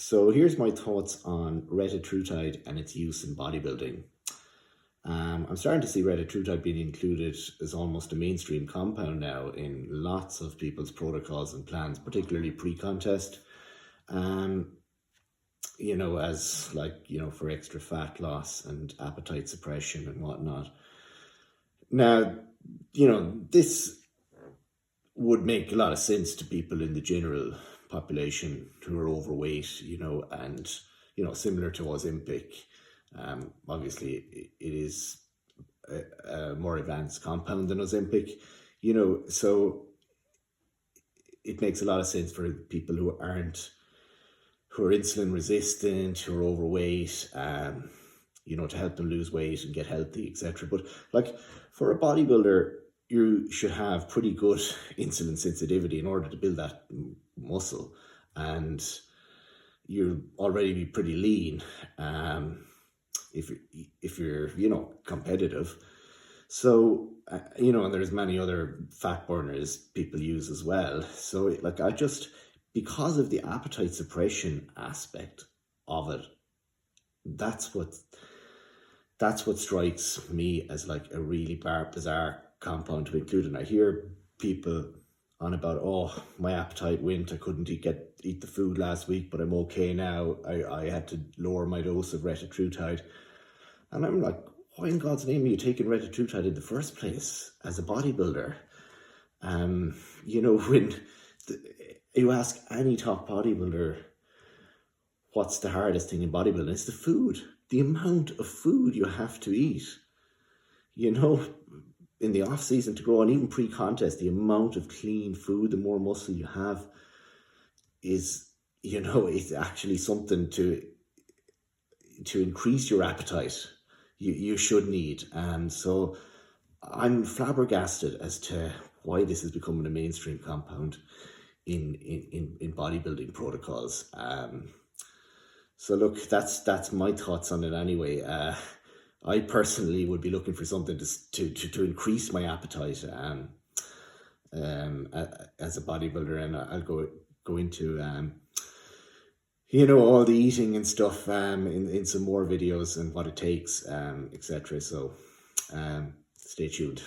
So here's my thoughts on Retatrutide and its use in bodybuilding. I'm starting to see Retatrutide being included as almost a mainstream compound now in lots of people's protocols and plans, particularly pre-contest. As for extra fat loss and appetite suppression and whatnot. Now, this would make a lot of sense to people in the general population who are overweight, and, similar to Ozempic. Obviously, it is a more advanced compound than Ozempic, so it makes a lot of sense for people who are insulin resistant, who are overweight, to help them lose weight and get healthy, etc. But like for a bodybuilder, you should have pretty good insulin sensitivity in order to build that muscle, and you'll already be pretty lean if you're competitive. So and there's many other fat burners people use as well. So because of the appetite suppression aspect of it, that's what strikes me as like a really bizarre compound to include. And I hear people on about, oh, my appetite went, I couldn't eat the food last week, but I'm okay now. I had to lower my dose of Retatrutide. And I'm like, why in God's name are you taking Retatrutide in the first place as a bodybuilder? When you ask any top bodybuilder what's the hardest thing in bodybuilding, it's the food. The amount of food you have to eat, in the off season to grow, and even pre-contest, the amount of clean food, the more muscle you have is, it's actually something to increase your appetite. You should need. And so I'm flabbergasted as to why this is becoming a mainstream compound in bodybuilding protocols. So look, that's my thoughts on it anyway. I personally would be looking for something to increase my appetite as a bodybuilder, and I'll go into all the eating and stuff in some more videos and what it takes, etc. So stay tuned.